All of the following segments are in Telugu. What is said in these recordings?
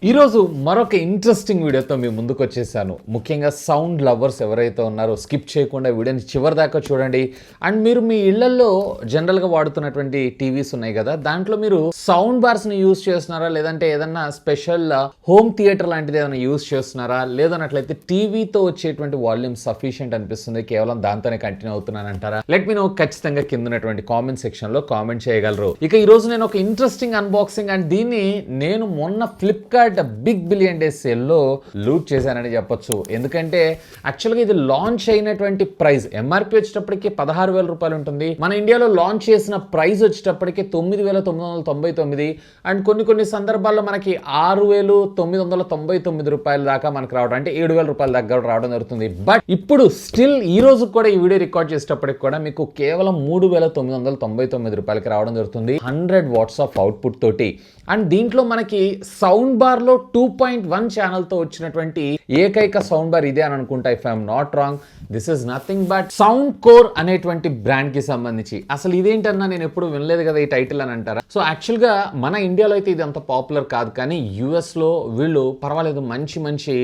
ఈరోజు మరొక ఇంట్రెస్టింగ్ వీడియోతో మీ ముందుకు వచ్చేసాను. ముఖ్యంగా సౌండ్ లవర్స్ ఎవరైతే ఉన్నారో స్కిప్ చేయకుండా వీడియోని చివరి దాకా చూడండి. అండ్ మీరు మీ ఇళ్లలో జనరల్గా వాడుతున్నటువంటి టీవీస్ ఉన్నాయి కదా, దాంట్లో మీరు సౌండ్ బార్స్ని యూజ్ చేస్తున్నారా, లేదంటే ఏదన్నా స్పెషల్ హోమ్ థియేటర్ లాంటిది ఏదైనా యూజ్ చేస్తున్నారా, లేదన్నట్లయితే టీవీతో వచ్చేటువంటి వాల్యూమ్ సఫిషియెంట్ అనిపిస్తుంది, కేవలం దాంతోనే కంటిన్యూ అవుతున్నాను అంటారా? లెట్ మీ నో ఖచ్చితంగా కింద ఉన్నటువంటి కామెంట్ సెక్షన్లో కామెంట్ చేయగలరు. ఇక ఈరోజు నేను ఒక ఇంట్రెస్టింగ్ అన్బాక్సింగ్ అండ్ దీన్ని నేను మొన్న ఫ్లిప్కార్ట్ బిగ్ బిలియన్ డే సేల్లో లూట్ చేశానని చెప్పొచ్చు. ఎందుకంటే యాక్చువల్గా ఇది లాంచ్ అయినటువంటి ప్రైస్ ఎంఆర్పి వచ్చేటప్పటికి 16,000 రూపాయలు ఉంటుంది. మన ఇండియాలో లాంచ్ చేసిన ప్రైస్ వచ్చేటప్పటికి 9,999 అండ్ కొన్ని సందర్భాల్లో మనకి 6,999 రూపాయల దాకా మనకు రావడం, అంటే 7,000 రూపాయల దగ్గర రావడం జరుగుతుంది. బట్ ఇప్పుడు స్టిల్ ఈ రోజు కూడా ఈ వీడియో రికార్డ్ చేసేటప్పటికి కూడా మీకు కేవలం 3,999 రూపాయలకి రావడం జరుగుతుంది, 100 వాట్స్ ఆఫ్ అవుట్పుట్ తోటి. అండ్ దీంట్లో మనకి సౌండ్ బార్ లో 2.1 ఛానల్తో వచ్చినటువంటి ఏకైక సౌండ్ బార్ ఇదే అని అనుకుంటా, if I'm not wrong. This is nothing but SoundCore అనేటువంటి బ్రాండ్ కి సంబంధించి. అసలు ఇదేంటన్నా నేను ఎప్పుడు వినలేదు కదా ఈ టైటిల్ అని అంటారా? సో యాక్చువల్ గా మన ఇండియాలో అయితే ఇది అంత పాపులర్ కాదు, కానీ యుఎస్ లో వీళ్ళు పర్వాలేదు మంచి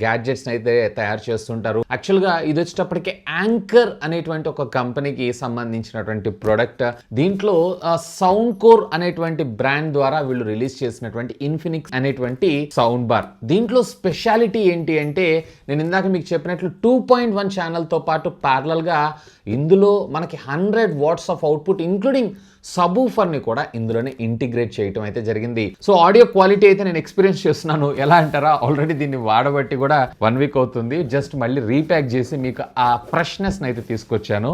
గ్యాడ్జెట్స్ అయితే తయారు చేస్తుంటారు. యాక్చువల్ గా ఇది వచ్చేటప్పటికి యాంకర్ అనేటువంటి ఒక కంపెనీకి సంబంధించినటువంటి ప్రొడక్ట్. దీంట్లో SoundCore అనేటువంటి బ్రాండ్ ద్వారా వీళ్ళు రిలీజ్ చేసినటువంటి ఇన్ఫిని అనేటువంటి సౌండ్ బార్. దీంట్లో స్పెషాలిటీ ఏంటి అంటే, నేను ఇందాక మీకు చెప్పినట్లు 2.1 ఛానల్తో పాటు ప్యారలల్ గా ఇందులో మనకి 100 watts of output including subwoofer ని కూడా ఇందులోనే ఇంటిగ్రేట్ చేయటం అయితే జరిగింది. సో ఆడియో క్వాలిటీ అయితే నేను ఎక్స్పీరియన్స్ చేస్తున్నాను. ఎలా అంటారా, ఆల్రెడీ దీన్ని వాడబట్టి కూడా 1 వీక్ అవుతుంది. జస్ట్ మళ్ళీ రీప్యాక్ చేసి మీకు ఆ ఫ్రెష్నెస్ అయితే తీసుకొచ్చాను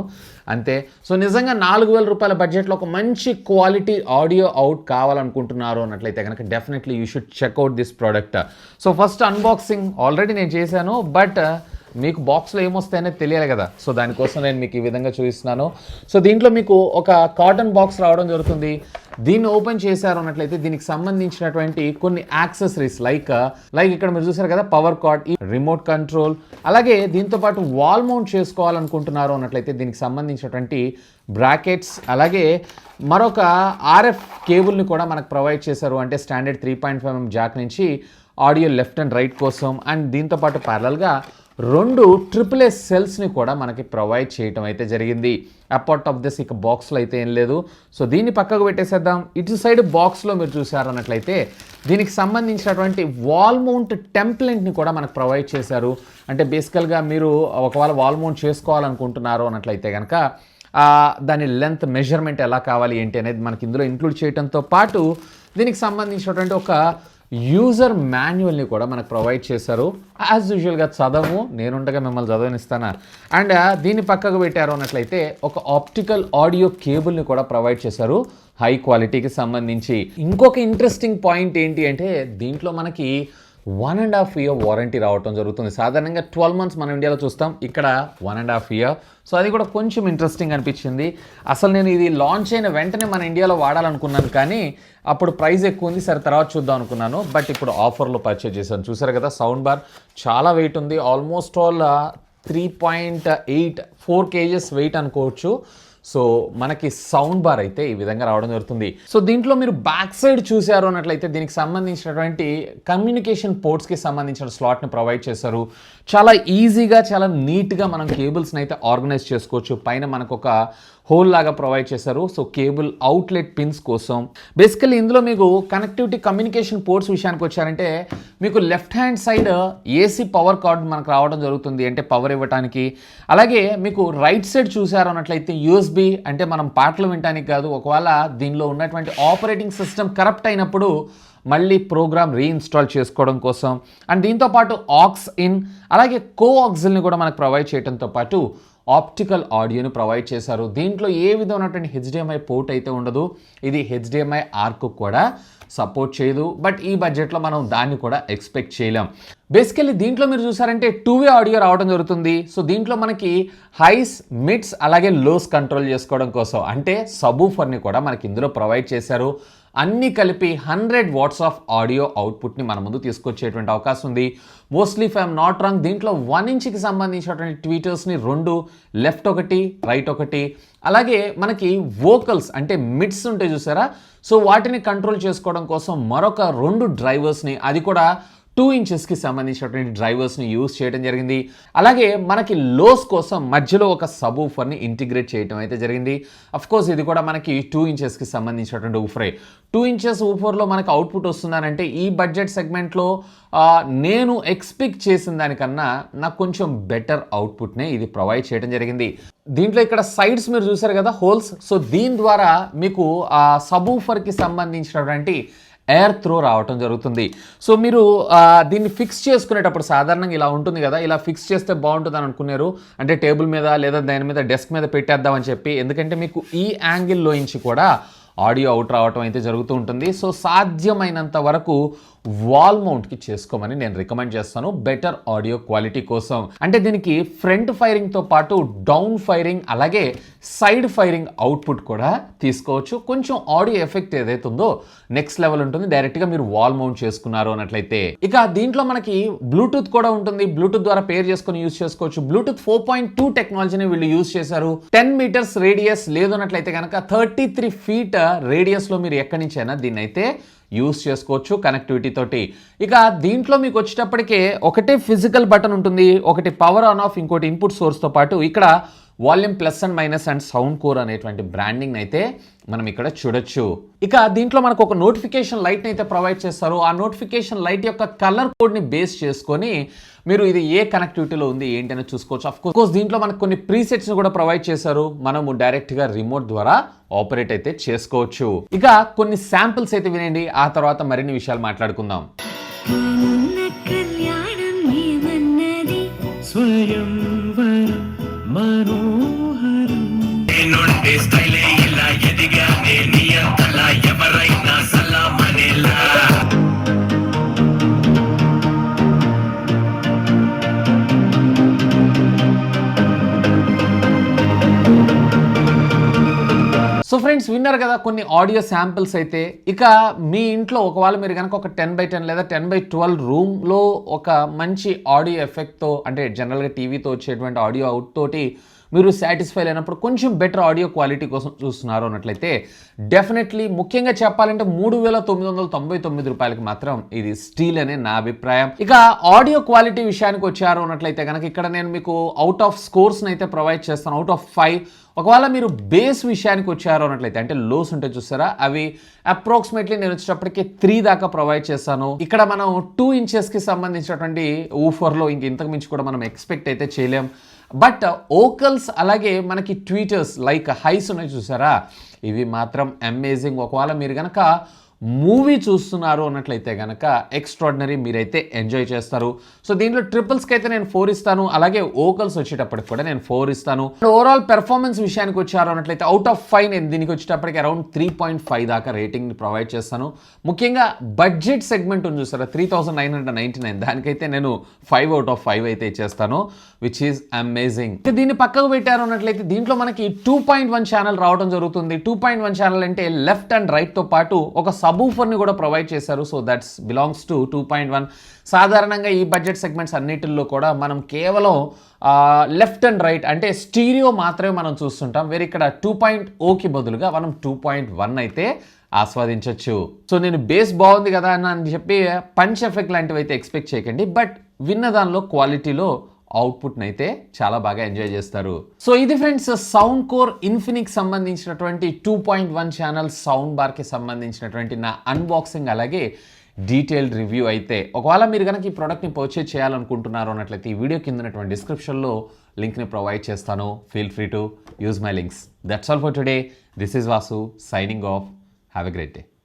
అంతే. సో నిజంగా 4,000 రూపాయల బడ్జెట్లో ఒక మంచి క్వాలిటీ ఆడియో అవుట్ కావాలనుకుంటున్నారు అన్నట్లయితే కనుక definitely you should checkout this product. So first unboxing already నేను చేశాను, బట్ మీకు బాక్స్లో ఏమొస్తాయనే తెలియాలి కదా, సో దానికోసం నేను మీకు ఈ విధంగా చూపిస్తున్నాను. సో దీంట్లో మీకు ఒక కాటన్ బాక్స్ రావడం జరుగుతుంది. దీన్ని ఓపెన్ చేశారు అన్నట్లయితే దీనికి సంబంధించినటువంటి కొన్ని యాక్సెసరీస్ లైక్ ఇక్కడ మీరు చూసారు కదా, పవర్ కార్డ్, రిమోట్ కంట్రోల్, అలాగే దీంతో పాటు వాల్ మౌంట్ చేసుకోవాలనుకుంటున్నారు అన్నట్లయితే దీనికి సంబంధించినటువంటి బ్రాకెట్స్, అలాగే మరొక ఆర్ఎఫ్ కేబుల్ని కూడా మనకు ప్రొవైడ్ చేశారు. అంటే స్టాండర్డ్ 3.5mm జాక్ నుంచి ఆడియో లెఫ్ట్ అండ్ రైట్ కోసం. అండ్ దీంతో పాటు ప్యారలల్గా 2 AAA సెల్స్ని కూడా మనకి ప్రొవైడ్ చేయటం అయితే జరిగింది. అపార్ట్ ఆఫ్ దిస్ ఇక బాక్స్లో అయితే ఏం లేదు. సో దీన్ని పక్కకు పెట్టేసేద్దాం. ఇటు సైడ్ బాక్స్లో మీరు చూసారన్నట్లయితే దీనికి సంబంధించినటువంటి వాల్ మౌంట్ టెంప్లెట్ని కూడా మనకు ప్రొవైడ్ చేశారు. అంటే బేసికల్గా మీరు ఒకవేళ వాల్ మౌంట్ చేసుకోవాలనుకుంటున్నారు అన్నట్లయితే కనుక దాని లెంత్ మెజర్మెంట్ ఎలా కావాలి ఏంటి అనేది మనకి ఇందులో ఇంక్లూడ్ చేయడంతో పాటు దీనికి సంబంధించినటువంటి ఒక యూజర్ మాన్యువల్ని కూడా మనకు ప్రొవైడ్ చేశారు. యాజ్ యూజువల్గా చదవు, నేనుండగా మిమ్మల్ని చదవనిస్తాను. అండ్ దీన్ని పక్కకు పెట్టారు అన్నట్లయితే ఒక ఆప్టికల్ ఆడియో కేబుల్ని కూడా ప్రొవైడ్ చేశారు హై క్వాలిటీకి సంబంధించి. ఇంకొక ఇంట్రెస్టింగ్ పాయింట్ ఏంటి అంటే, దీంట్లో మనకి 1.5 year వారంటీ రావటం జరుగుతుంది. సాధారణంగా 12 months మన ఇండియాలో చూస్తాం, ఇక్కడ 1.5 year. సో అది కూడా కొంచెం ఇంట్రెస్టింగ్ అనిపించింది. అసలు నేను ఇది లాంచ్ అయిన వెంటనే మన ఇండియాలో వాడాలనుకున్నాను, కానీ అప్పుడు ప్రైస్ ఎక్కువ ఉంది, సరే తర్వాత చూద్దాం అనుకున్నాను. బట్ ఇప్పుడు ఆఫర్లో పర్చేజ్ చేశాను. చూసారు కదా, సౌండ్ బార్ చాలా వెయిట్ ఉంది, ఆల్మోస్ట్ ఆల్ 3.84 kgs వెయిట్ అనుకోవచ్చు. సో మనకి సౌండ్ బార్ అయితే ఈ విధంగా రావడం జరుగుతుంది. సో దీంట్లో మీరు బ్యాక్ సైడ్ చూసారు అన్నట్లయితే దీనికి సంబంధించినటువంటి కమ్యూనికేషన్ పోర్ట్స్కి సంబంధించిన స్లాట్ని ప్రొవైడ్ చేశారు. చాలా ఈజీగా, చాలా నీట్గా మనం కేబుల్స్ని అయితే ఆర్గనైజ్ చేసుకోవచ్చు. పైన మనకు ఒక హోల్ లాగా ప్రొవైడ్ చేశారు. సో కేబుల్ అవుట్లెట్ పిన్స్ కోసం. బేసికల్లీ ఇందులో మీకు కనెక్టివిటీ కమ్యూనికేషన్ పోర్ట్స్ విషయానికి వచ్చారంటే మీకు left hand side AC power card మనకు రావడం జరుగుతుంది, అంటే పవర్ ఇవ్వడానికి. అలాగే మీకు రైట్ సైడ్ చూసారు అన్నట్లయితే యూఎస్బి, అంటే మనం పాటలు వినడానికి కాదు, ఒకవేళ దీనిలో ఉన్నటువంటి ఆపరేటింగ్ సిస్టమ్ కరప్ట్ అయినప్పుడు మళ్ళీ ప్రోగ్రామ్ రీఇన్స్టాల్ చేసుకోవడం కోసం. అండ్ దీంతో పాటు ఆక్స్ ఇన్, అలాగే కోఆక్సిల్ని కూడా మనకు ప్రొవైడ్ చేయడంతో పాటు ఆప్టికల్ ఆడియోని ప్రొవైడ్ చేశారు. దీంట్లో ఏ విధమైనటువంటి హెచ్డిఎంఐ పోర్ట్ అయితే ఉండదు. ఇది హెచ్డిఎంఐ ఆర్కు కూడా సపోర్ట్ చేయదు, బట్ ఈ బడ్జెట్లో మనం దాన్ని కూడా ఎక్స్పెక్ట్ చేయలేం. బేసికల్లీ దీంట్లో మీరు చూసారంటే 2-way ఆడియో రావడం జరుగుతుంది. సో దీంట్లో మనకి హైస్, మిడ్స్, అలాగే లోస్ కంట్రోల్ చేసుకోవడం కోసం, అంటే సబూఫర్ని కూడా మనకి ఇందులో ప్రొవైడ్ చేశారు. అన్నీ కలిపి 100 వాట్స్ ఆఫ్ ఆడియో అవుట్పుట్ని మన ముందు తీసుకొచ్చేటువంటి అవకాశం ఉంది. Mostly if I'm not wrong దీంట్లో 1 ఇంచ్కి సంబంధించినటువంటి ట్వీటర్స్ని 2 లెఫ్ట్ ఒకటి రైట్ ఒకటి, అలాగే మనకి వోకల్స్ అంటే మిడ్స్ ఉంటాయి చూసారా, సో వాటిని కంట్రోల్ చేసుకోవడం కోసం మరొక 2 డ్రైవర్స్ని, అది కూడా 2 ఇంచెస్కి సంబంధించినటువంటి డ్రైవర్స్ని యూజ్ చేయడం జరిగింది. అలాగే మనకి లోస్ కోసం మధ్యలో ఒక సబ్ ఊఫర్ని ఇంటిగ్రేట్ చేయడం అయితే జరిగింది. అఫ్కోర్స్ ఇది కూడా మనకి 2 ఇంచెస్కి సంబంధించినటువంటి ఊఫరే. 2 ఇంచెస్ ఊఫర్లో మనకు అవుట్పుట్ వస్తుందనంటే ఈ బడ్జెట్ సెగ్మెంట్లో నేను ఎక్స్పెక్ట్ చేసిన దానికన్నా నాకు కొంచెం బెటర్ అవుట్పుట్నే ఇది ప్రొవైడ్ చేయడం జరిగింది. దీంట్లో ఇక్కడ సైడ్స్ మీరు చూసారు కదా హోల్స్, సో దీని ద్వారా మీకు ఆ సబ్ ఊఫర్కి సంబంధించినటువంటి ఎయిర్ త్రో రావటం జరుగుతుంది. సో మీరు దీన్ని ఫిక్స్ చేసుకునేటప్పుడు సాధారణంగా ఇలా ఉంటుంది కదా, ఇలా ఫిక్స్ చేస్తే బాగుంటుంది అని అనుకున్నారు అంటే టేబుల్ మీద లేదా దాని మీద డెస్క్ మీద పెట్టేద్దామని చెప్పి, ఎందుకంటే మీకు ఈ యాంగిల్లో నుంచి కూడా ఆడియో అవుట్ రావటం అయితే జరుగుతూ ఉంటుంది. సో సాధ్యమైనంత వరకు వాల్ మౌంట్కి చేసుకోమని నేను రికమెండ్ చేస్తాను బెటర్ ఆడియో క్వాలిటీ కోసం. అంటే దీనికి ఫ్రంట్ ఫైరింగ్తో పాటు డౌన్ ఫైరింగ్ అలాగే సైడ్ ఫైరింగ్ అవుట్పుట్ కూడా తీసుకోవచ్చు. కొంచెం ఆడియో ఎఫెక్ట్ ఏదైతే ఉందో నెక్స్ట్ లెవెల్ ఉంటుంది డైరెక్ట్గా మీరు వాల్ మౌంట్ చేసుకున్నారు అన్నట్లయితే. ఇక దీంట్లో మనకి బ్లూటూత్ కూడా ఉంటుంది, బ్లూటూత్ ద్వారా పేర్ చేసుకొని యూజ్ చేసుకోవచ్చు. బ్లూటూత్ 4.2 టెక్నాలజీని వీళ్ళు యూజ్ చేశారు. 10 మీటర్స్ రేడియస్ లేదు అన్నట్లయితే కనుక 33 ఫీట్ రేడియస్లో మీరు ఎక్కడి నుంచైనా దీన్ని అయితే యూస్ చేసుకోవచ్చు కనెక్టివిటీ తోటి. ఇక దీంట్లో మీకు వచ్చేటప్పటికే ఒకటే ఫిజికల్ బటన్ ఉంటుంది, ఒకటి పవర్ ఆన్ ఆఫ్, ఇంకోటి ఇన్పుట్ సోర్స్తో పాటు ఇక్కడ volume plus and minus and sound core అనేటువంటి బ్రాండింగ్ అయితే మనం ఇక్కడ చూడొచ్చు. ఇక దీంట్లో మనకు ఒక నోటిఫికేషన్ లైట్ని అయితే ప్రొవైడ్ చేస్తారు. ఆ నోటిఫికేషన్ లైట్ యొక్క కలర్ కోడ్ని బేస్ చేసుకొని మీరు ఇది ఏ కనెక్టివిటీలో ఉంది ఏంటి అని చూసుకోవచ్చు. అఫ్ కోర్స్ దీంట్లో మనకు కొన్ని ప్రీసెట్స్ని కూడా ప్రొవైడ్ చేశారు, మనము డైరెక్ట్గా రిమోట్ ద్వారా ఆపరేట్ అయితే చేసుకోవచ్చు. ఇక కొన్ని శాంపిల్స్ అయితే వినండి, ఆ తర్వాత మరిన్ని విషయాలు మాట్లాడుకుందాం. సో ఫ్రెండ్స్ విన్నారు కదా కొన్ని ఆడియో శాంపిల్స్ అయితే. ఇక మీ ఇంట్లో ఒకవేళ మీరు కనుక ఒక 10x10 లేదా 10x12 రూమ్లో ఒక మంచి ఆడియో ఎఫెక్ట్తో అంటే జనరల్గా టీవీతో వచ్చేటువంటి ఆడియో అవుట్ తోటి మీరు సాటిస్ఫై అయినప్పుడు కొంచెం బెటర్ ఆడియో క్వాలిటీ కోసం చూస్తున్నారు అన్నట్లయితే డెఫినెట్లీ ముఖ్యంగా చెప్పాలంటే 3,999 రూపాయలకి మాత్రం ఇది స్టీల్ అనే నా అభిప్రాయం. ఇక ఆడియో క్వాలిటీ విషయానికి వచ్చారు అన్నట్లయితే కనుక ఇక్కడ నేను మీకు అవుట్ ఆఫ్ స్కోర్స్ని అయితే ప్రొవైడ్ చేస్తాను, అవుట్ ఆఫ్ 5. ఒకవేళ మీరు బేస్ విషయానికి వచ్చారు అన్నట్లయితే అంటే లోస్ ఉంటాయి చూసారా, అవి అప్రాక్సిమేట్లీ నేను వచ్చేటప్పటికి 3 దాకా ప్రొవైడ్ చేస్తాను. ఇక్కడ మనం 2 ఇంచెస్కి సంబంధించినటువంటి ఊఫర్లో ఇంతకు మించి కూడా మనం ఎక్స్పెక్ట్ అయితే చేయలేం. బట్ ఓకల్స్ అలాగే మనకి ట్వీటర్స్ లైక్ హైస్ ఉన్నాయి చూసారా, ఇవి మాత్రం అమేజింగ్. ఒకవేళ మీరు కనుక మూవీ చూస్తున్నారు అన్నట్లయితే కనుక ఎక్స్ట్రాడినరీ మీరైతే ఎంజాయ్ చేస్తారు. సో దీంట్లో ట్రిపుల్స్కి అయితే నేను 4 ఇస్తాను, అలాగే ఓకల్స్ వచ్చేటప్పటికి కూడా నేను 4 ఇస్తాను. ఓవరాల్ పెర్ఫార్మెన్స్ విషయానికి వచ్చారు అన్నట్లయితే అవుట్ ఆఫ్ 5 నేను దీనికి వచ్చేటప్పటికి అరౌండ్ 3.5 దాకా రేటింగ్ని ప్రొవైడ్ చేస్తాను. ముఖ్యంగా బడ్జెట్ సెగ్మెంట్ ఉంది చూసారా 3,999, దానికైతే నేను 5 అవుట్ ఆఫ్ 5 అయితే ఇచ్చేస్తాను, విచ్ ఈజ్ అమేజింగ్. దీన్ని పక్కకు పెట్టారు అన్నట్లయితే దీంట్లో మనకి 2.1 ఛానల్ రావడం జరుగుతుంది. 2.1 ఛానల్ అంటే లెఫ్ట్ అండ్ రైట్తో పాటు ఒక సబూఫర్ని కూడా ప్రొవైడ్ చేశారు. So that's belongs to 2.1. సాధారణంగా ఈ బడ్జెట్ సెగ్మెంట్స్ అన్నిటిల్లో కూడా మనం కేవలం లెఫ్ట్ అండ్ రైట్ అంటే స్టీరియో మాత్రమే మనం చూస్తుంటాం, వేరే ఇక్కడ 2.0కి బదులుగా మనం 2.1 అయితే ఆస్వాదించవచ్చు. సో నేను బేస్ బాగుంది కదా అని చెప్పి పంచ్ ఎఫెక్ట్ లాంటివి అయితే ఎక్స్పెక్ట్ చేయకండి, బట్ విన్న దానిలో క్వాలిటీలో అవుట్పుట్ని అయితే చాలా బాగా ఎంజాయ్ చేస్తారు. సో ఇది ఫ్రెండ్స్ సౌండ్ కోర్ ఇన్ఫినికి సంబంధించినటువంటి 2.1 ఛానల్ సౌండ్ బార్కి సంబంధించినటువంటి నా అన్బాక్సింగ్ అలాగే డీటెయిల్డ్ రివ్యూ అయితే. ఒకవేళ మీరు కనుక ఈ ప్రోడక్ట్ని పర్చేజ్ చేయాలనుకుంటున్నారు అన్నట్లయితే ఈ వీడియో కింద ఉన్నటువంటి డిస్క్రిప్షన్లో లింక్ని ప్రొవైడ్ చేస్తాను. Feel free to use my links. That's all for today. This is Vasu signing off. Have a great day.